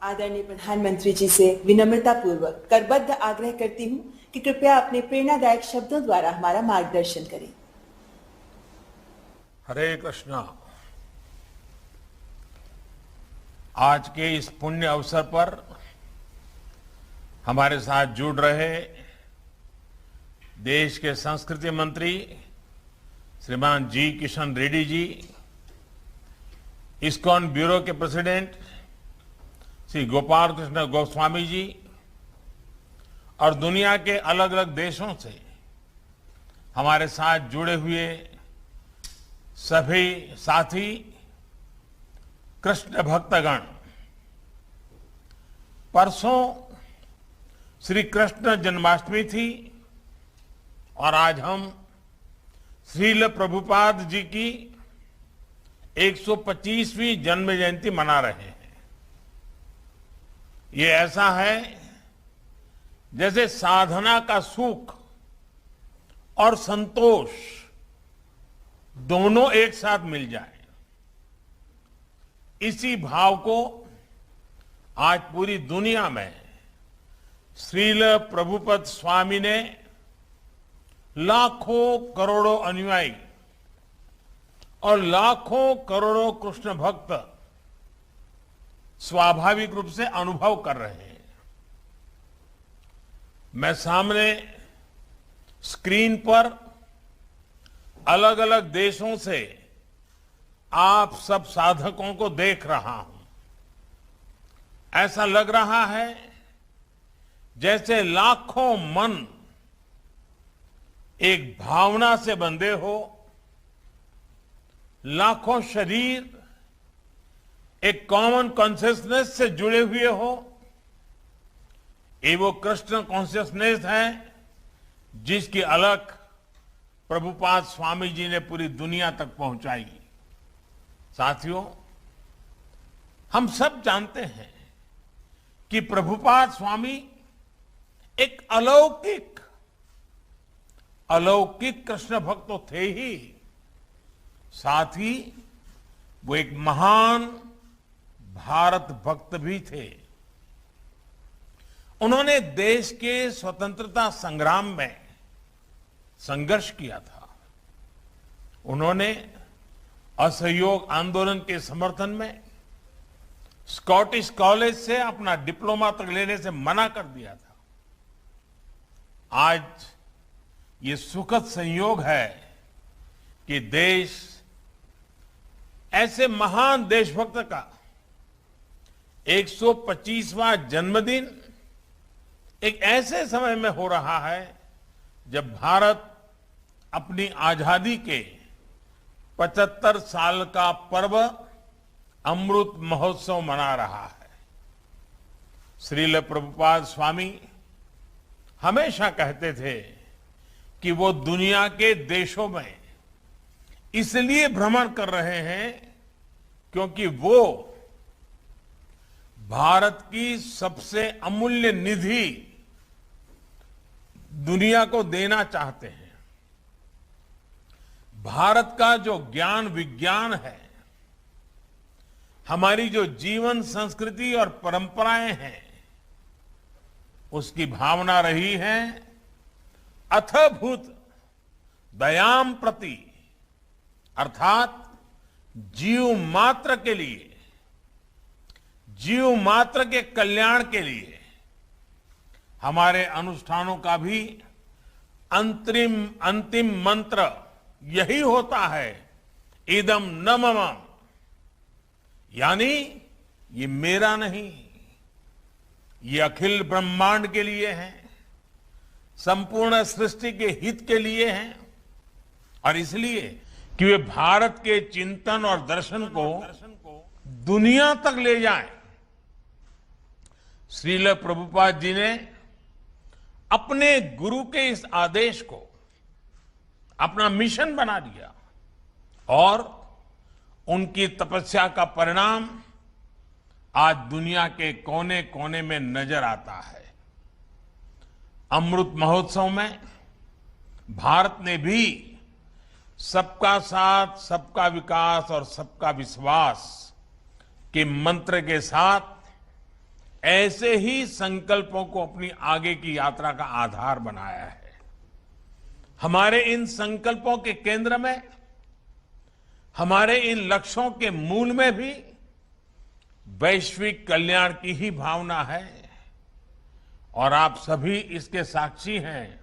आदरणीय प्रधानमंत्री जी से विनम्रता पूर्वक करबद्ध आग्रह करती हूँ कि कृपया अपने प्रेरणादायक शब्दों द्वारा हमारा मार्गदर्शन करें। हरे कृष्णा। आज के इस पुण्य अवसर पर हमारे साथ जुड़ रहे देश के संस्कृति मंत्री श्रीमान जी किशन रेड्डी जी, इस्कॉन ब्यूरो के प्रेसिडेंट श्री गोपाल कृष्ण गोस्वामी जी और दुनिया के अलग अलग देशों से हमारे साथ जुड़े हुए सभी साथी कृष्ण भक्तगण, परसों श्री कृष्ण जन्माष्टमी थी और आज हम श्रील प्रभुपाद जी की 125वीं जन्म जयंती मना रहे हैं। ये ऐसा है जैसे साधना का सुख और संतोष दोनों एक साथ मिल जाए। इसी भाव को आज पूरी दुनिया में श्रील प्रभुपद स्वामी ने लाखों करोड़ों अनुयायी और लाखों करोड़ों कृष्ण भक्त स्वाभाविक रूप से अनुभव कर रहे हैं। मैं सामने स्क्रीन पर अलग अलग देशों से आप सब साधकों को देख रहा हूं। ऐसा लग रहा है जैसे लाखों मन एक भावना से बंधे हो, लाखों शरीर एक कॉमन कॉन्शियसनेस से जुड़े हुए हो। ये वो कृष्ण कॉन्शियसनेस है जिसकी अलख प्रभुपाद स्वामी जी ने पूरी दुनिया तक पहुंचाई। साथियों, हम सब जानते हैं कि प्रभुपाद स्वामी एक अलौकिक कृष्ण भक्त तो थे ही, साथ ही वो एक महान भारत भक्त भी थे। उन्होंने देश के स्वतंत्रता संग्राम में संघर्ष किया था। उन्होंने असहयोग आंदोलन के समर्थन में स्कॉटिश कॉलेज से अपना डिप्लोमा तक लेने से मना कर दिया था। आज ये सुखद संयोग है कि देश ऐसे महान देशभक्त का 125वां जन्मदिन एक ऐसे समय में हो रहा है जब भारत अपनी आजादी के 75 साल का पर्व अमृत महोत्सव मना रहा है। श्रील प्रभुपाद स्वामी हमेशा कहते थे कि वो दुनिया के देशों में इसलिए भ्रमण कर रहे हैं क्योंकि वो भारत की सबसे अमूल्य निधि दुनिया को देना चाहते हैं। भारत का जो ज्ञान विज्ञान है, हमारी जो जीवन संस्कृति और परंपराएं हैं, उसकी भावना रही है अथभूत दयाम प्रति, अर्थात जीव मात्र के लिए, जीव मात्र के कल्याण के लिए हमारे अनुष्ठानों का भी अंतिम मंत्र यही होता है, इदम न मम, यानी ये मेरा नहीं, ये अखिल ब्रह्मांड के लिए है, संपूर्ण सृष्टि के हित के लिए है। और इसलिए कि वे भारत के चिंतन और दर्शन को दुनिया तक ले जाएं। श्रील प्रभुपाद जी ने अपने गुरु के इस आदेश को अपना मिशन बना लिया और उनकी तपस्या का परिणाम आज दुनिया के कोने कोने में नजर आता है। अमृत महोत्सव में भारत ने भी सबका साथ, सबका विकास और सबका विश्वास के मंत्र के साथ ऐसे ही संकल्पों को अपनी आगे की यात्रा का आधार बनाया है। हमारे इन संकल्पों के केंद्र में, हमारे इन लक्ष्यों के मूल में भी वैश्विक कल्याण की ही भावना है और आप सभी इसके साक्षी हैं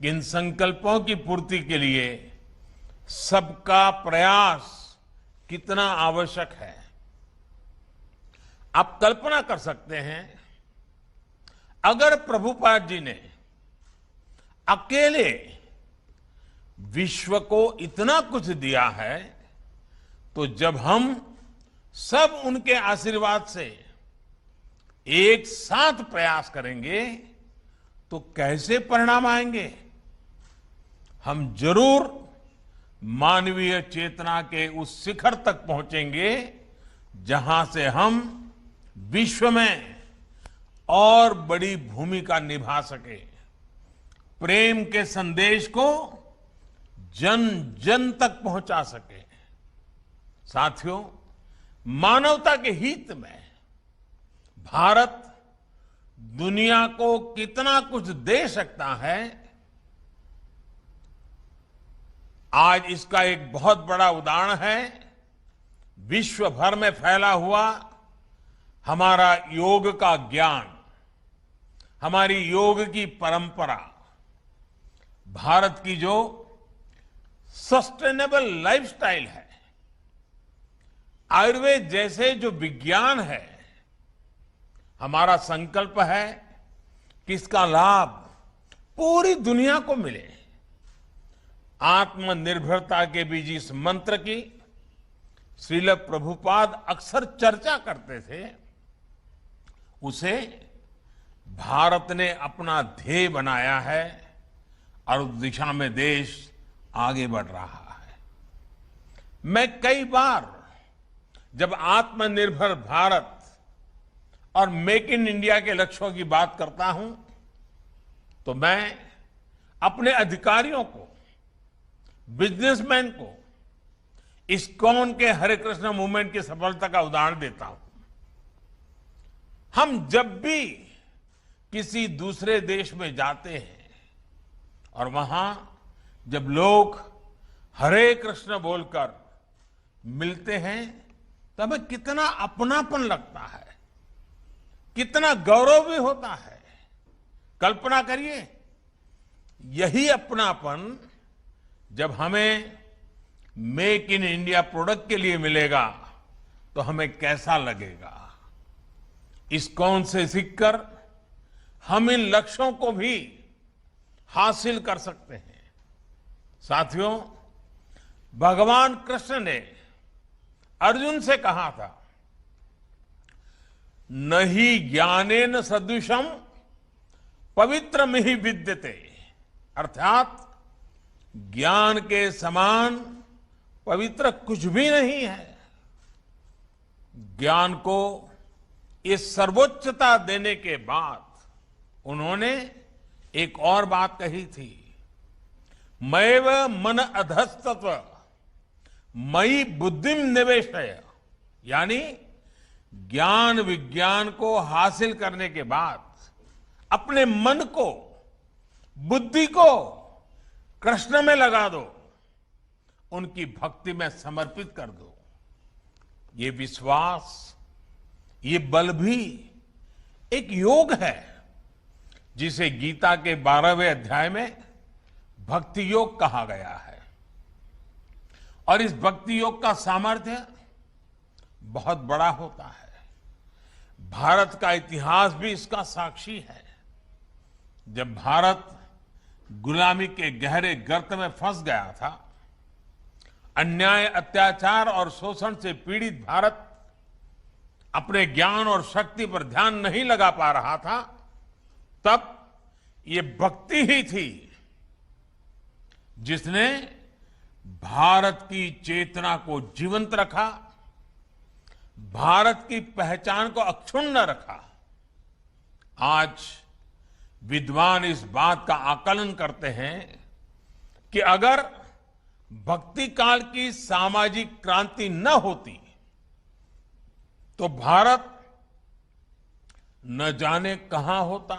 कि इन संकल्पों की पूर्ति के लिए सबका प्रयास कितना आवश्यक है। आप कल्पना कर सकते हैं, अगर प्रभुपाद जी ने अकेले विश्व को इतना कुछ दिया है, तो जब हम सब उनके आशीर्वाद से एक साथ प्रयास करेंगे तो कैसे परिणाम आएंगे। हम जरूर मानवीय चेतना के उस शिखर तक पहुंचेंगे जहां से हम विश्व में और बड़ी भूमिका निभा सके, प्रेम के संदेश को जन जन तक पहुंचा सके। साथियों, मानवता के हित में भारत दुनिया को कितना कुछ दे सकता है, आज इसका एक बहुत बड़ा उदाहरण है विश्व भर में फैला हुआ हमारा योग का ज्ञान, हमारी योग की परंपरा, भारत की जो सस्टेनेबल लाइफस्टाइल है, आयुर्वेद जैसे जो विज्ञान है। हमारा संकल्प है कि इसका लाभ पूरी दुनिया को मिले। आत्मनिर्भरता के भी जिस मंत्र की श्रील प्रभुपाद अक्सर चर्चा करते थे, उसे भारत ने अपना ध्येय बनाया है और उस दिशा में देश आगे बढ़ रहा है। मैं कई बार जब आत्मनिर्भर भारत और मेक इन इंडिया के लक्ष्यों की बात करता हूं, तो मैं अपने अधिकारियों को, बिजनेसमैन को इस्कॉन के हरे कृष्ण मूवमेंट की सफलता का उदाहरण देता हूं। हम जब भी किसी दूसरे देश में जाते हैं और वहां जब लोग हरे कृष्ण बोलकर मिलते हैं, तो हमें कितना अपनापन लगता है, कितना गौरव भी होता है। कल्पना करिए, यही अपनापन जब हमें मेक इन इंडिया प्रोडक्ट के लिए मिलेगा तो हमें कैसा लगेगा। इस्कॉन से सीखकर हम इन लक्ष्यों को भी हासिल कर सकते हैं। साथियों, भगवान कृष्ण ने अर्जुन से कहा था, नहीं ज्ञानेन सदृशम पवित्रमिहि विद्यते, अर्थात ज्ञान के समान पवित्र कुछ भी नहीं है। ज्ञान को ये सर्वोच्चता देने के बाद उन्होंने एक और बात कही थी, मैव मन अधस्तत्व मई बुद्धिम निवेशय, यानी ज्ञान विज्ञान को हासिल करने के बाद अपने मन को, बुद्धि को कृष्ण में लगा दो, उनकी भक्ति में समर्पित कर दो। ये विश्वास, ये बल भी एक योग है जिसे गीता के 12वें अध्याय में भक्ति योग कहा गया है। और इस भक्ति योग का सामर्थ्य बहुत बड़ा होता है। भारत का इतिहास भी इसका साक्षी है। जब भारत गुलामी के गहरे गर्त में फंस गया था, अन्याय, अत्याचार और शोषण से पीड़ित भारत अपने ज्ञान और शक्ति पर ध्यान नहीं लगा पा रहा था, तब ये भक्ति ही थी जिसने भारत की चेतना को जीवंत रखा, भारत की पहचान को अक्षुण्ण रखा। आज विद्वान इस बात का आकलन करते हैं कि अगर भक्ति काल की सामाजिक क्रांति न होती तो भारत न जाने कहां होता,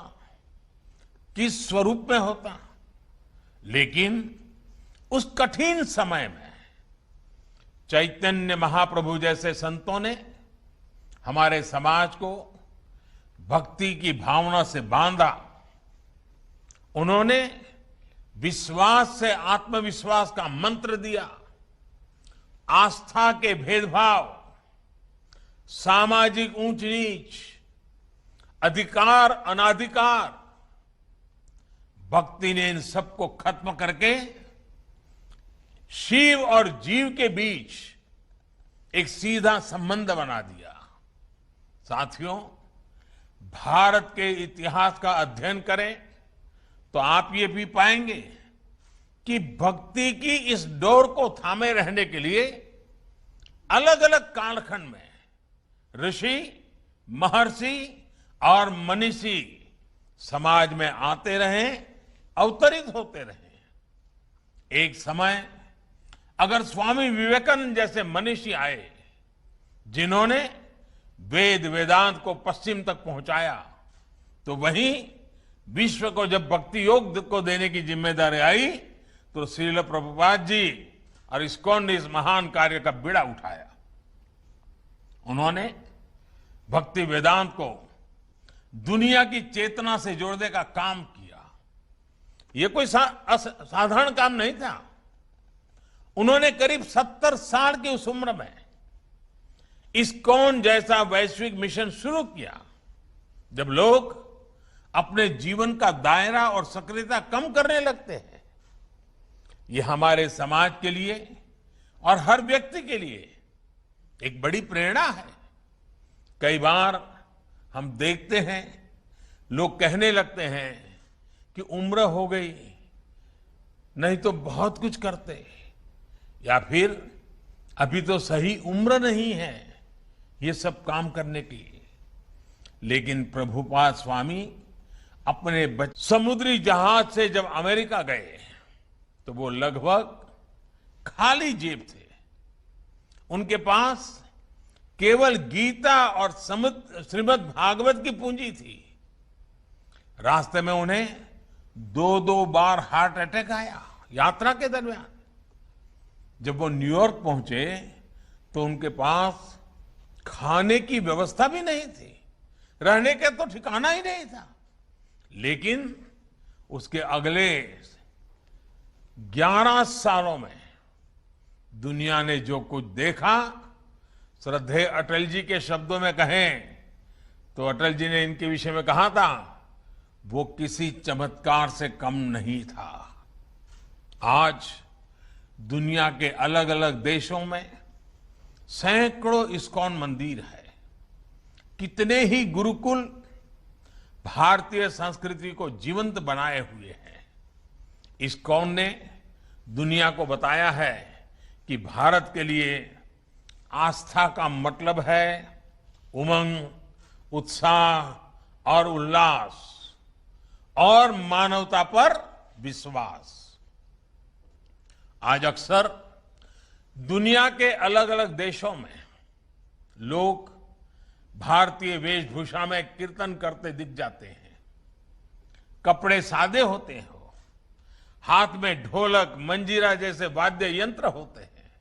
किस स्वरूप में होता, लेकिन उस कठिन समय में चैतन्य महाप्रभु जैसे संतों ने हमारे समाज को भक्ति की भावना से बांधा। उन्होंने विश्वास से आत्मविश्वास का मंत्र दिया। आस्था के भेदभाव, सामाजिक ऊंच नीच, अधिकार अनाधिकार, भक्ति ने इन सबको खत्म करके शिव और जीव के बीच एक सीधा संबंध बना दिया। साथियों, भारत के इतिहास का अध्ययन करें तो आप ये भी पाएंगे कि भक्ति की इस डोर को थामे रहने के लिए अलग अलग कालखंड में ऋषि, महर्षि और मनीषी समाज में आते रहे, अवतरित होते रहे। एक समय अगर स्वामी विवेकानंद जैसे मनीषी आए, जिन्होंने वेद वेदांत को पश्चिम तक पहुंचाया, तो वहीं विश्व को जब भक्ति योग को देने की जिम्मेदारी आई तो श्रील प्रभुपाद जी और इस्कॉन ने इस महान कार्य का बीड़ा उठाया। उन्होंने भक्ति वेदांत को दुनिया की चेतना से जोड़ने का काम किया। यह कोई साधारण काम नहीं था। उन्होंने करीब 70 साल की उस उम्र में इस्कॉन जैसा वैश्विक मिशन शुरू किया। जब लोग अपने जीवन का दायरा और सक्रियता कम करने लगते हैं, यह हमारे समाज के लिए और हर व्यक्ति के लिए एक बड़ी प्रेरणा है। कई बार हम देखते हैं, लोग कहने लगते हैं कि उम्र हो गई, नहीं तो बहुत कुछ करते, या फिर अभी तो सही उम्र नहीं है ये सब काम करने की। लेकिन प्रभुपाद स्वामी अपने समुद्री जहाज से जब अमेरिका गए तो वो लगभग खाली जेब थे। उनके पास केवल गीता और श्रीमद् भागवत की पूंजी थी। रास्ते में उन्हें 2-2 बार हार्ट अटैक आया यात्रा के दरमियान। जब वो न्यूयॉर्क पहुंचे तो उनके पास खाने की व्यवस्था भी नहीं थी, रहने का तो ठिकाना ही नहीं था। लेकिन उसके अगले 11 सालों में दुनिया ने जो कुछ देखा, श्रद्धेय अटल जी के शब्दों में कहें तो अटल जी ने इनके विषय में कहा था, वो किसी चमत्कार से कम नहीं था। आज दुनिया के अलग अलग देशों में सैकड़ों इस्कॉन मंदिर है। कितने ही गुरुकुल भारतीय संस्कृति को जीवंत बनाए हुए हैं। इस्कॉन ने दुनिया को बताया है कि भारत के लिए आस्था का मतलब है उमंग, उत्साह और उल्लास और मानवता पर विश्वास। आज अक्सर दुनिया के अलग अलग देशों में लोग भारतीय वेशभूषा में कीर्तन करते दिख जाते हैं। कपड़े सादे होते हो, हाथ में ढोलक, मंजीरा जैसे वाद्य यंत्र होते हैं,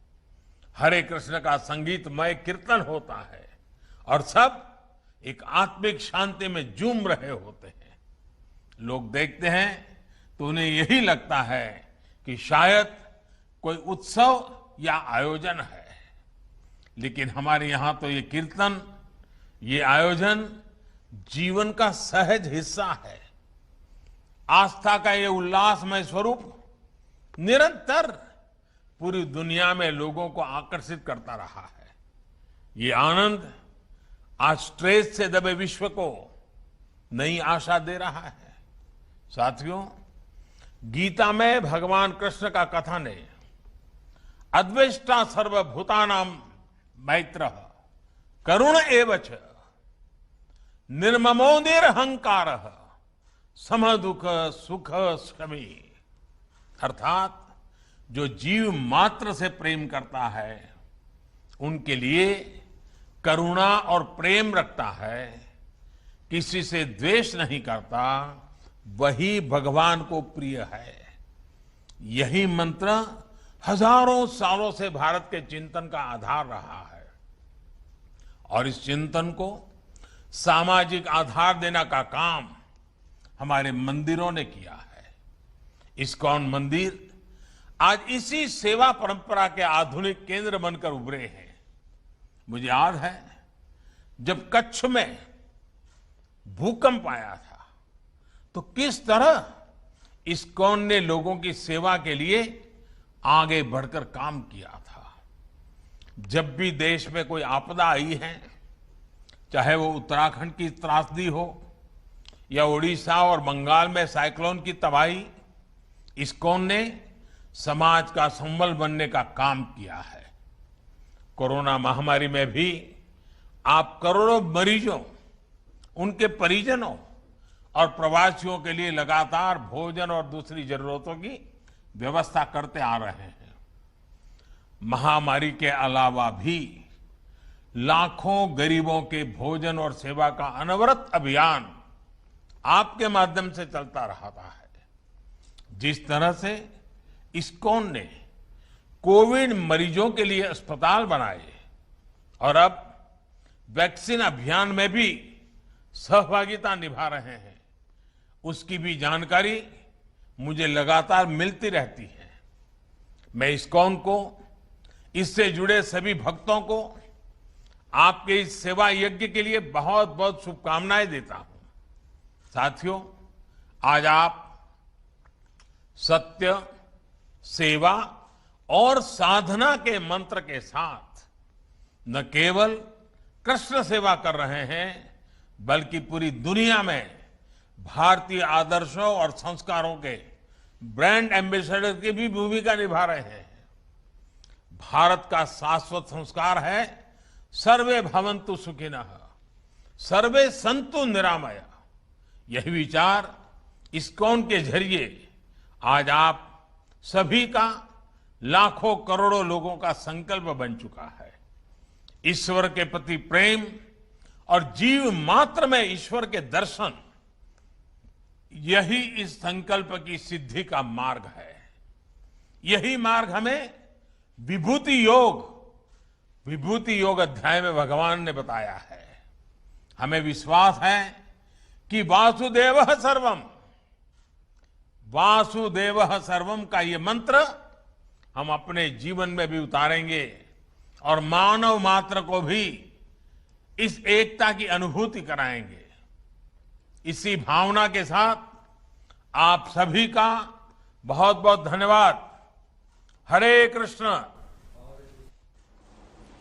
हरे कृष्ण का संगीतमय कीर्तन होता है और सब एक आत्मिक शांति में झूम रहे होते हैं। लोग देखते हैं तो उन्हें यही लगता है कि शायद कोई उत्सव या आयोजन है। लेकिन हमारे यहां तो ये कीर्तन, ये आयोजन जीवन का सहज हिस्सा है। आस्था का ये उल्लासमय स्वरूप निरंतर पूरी दुनिया में लोगों को आकर्षित करता रहा है। ये आनंद आज स्ट्रेस से दबे विश्व को नई आशा दे रहा है। साथियों, गीता में भगवान कृष्ण का कथन है, अद्वेष्टा सर्वभूतानां मैत्रः करुण एवच निर्ममो निरहंकारः समदुख सुख शमी। अर्थात जो जीव मात्र से प्रेम करता है, उनके लिए करुणा और प्रेम रखता है, किसी से द्वेष नहीं करता, वही भगवान को प्रिय है। यही मंत्र हजारों सालों से भारत के चिंतन का आधार रहा है और इस चिंतन को सामाजिक आधार देने का काम हमारे मंदिरों ने किया है। इस्कॉन मंदिर आज इसी सेवा परंपरा के आधुनिक केंद्र बनकर उभरे हैं। मुझे याद है जब कच्छ में भूकंप आया था तो किस तरह इस्कॉन ने लोगों की सेवा के लिए आगे बढ़कर काम किया था। जब भी देश में कोई आपदा आई है, चाहे वो उत्तराखंड की त्रासदी हो या उड़ीसा और बंगाल में साइक्लोन की तबाही, इस्कॉन ने समाज का संबल बनने का काम किया है। कोरोना महामारी में भी आप करोड़ों मरीजों, उनके परिजनों और प्रवासियों के लिए लगातार भोजन और दूसरी जरूरतों की व्यवस्था करते आ रहे हैं। महामारी के अलावा भी लाखों गरीबों के भोजन और सेवा का अनवरत अभियान आपके माध्यम से चलता रहा है। जिस तरह से इस्कॉन ने कोविड मरीजों के लिए अस्पताल बनाए और अब वैक्सीन अभियान में भी सहभागिता निभा रहे हैं, उसकी भी जानकारी मुझे लगातार मिलती रहती है। मैं इस्कॉन को, इससे जुड़े सभी भक्तों को आपके इस सेवा यज्ञ के लिए बहुत बहुत शुभकामनाएं देता हूं। साथियों, आज आप सत्य, सेवा और साधना के मंत्र के साथ न केवल कृष्ण सेवा कर रहे हैं, बल्कि पूरी दुनिया में भारतीय आदर्शों और संस्कारों के ब्रांड एम्बेसडर की भी भूमिका निभा रहे हैं। भारत का शाश्वत संस्कार है सर्वे भवन्तु सुखिनः, सर्वे सन्तु निरामया। यही विचार इस्कॉन के जरिए आज आप सभी का, लाखों करोड़ों लोगों का संकल्प बन चुका है। ईश्वर के प्रति प्रेम और जीव मात्र में ईश्वर के दर्शन, यही इस संकल्प की सिद्धि का मार्ग है। यही मार्ग हमें विभूति योग अध्याय में भगवान ने बताया है। हमें विश्वास है कि वासुदेवः सर्वम का ये मंत्र हम अपने जीवन में भी उतारेंगे और मानव मात्र को भी इस एकता की अनुभूति कराएंगे। इसी भावना के साथ आप सभी का बहुत बहुत धन्यवाद। हरे कृष्ण।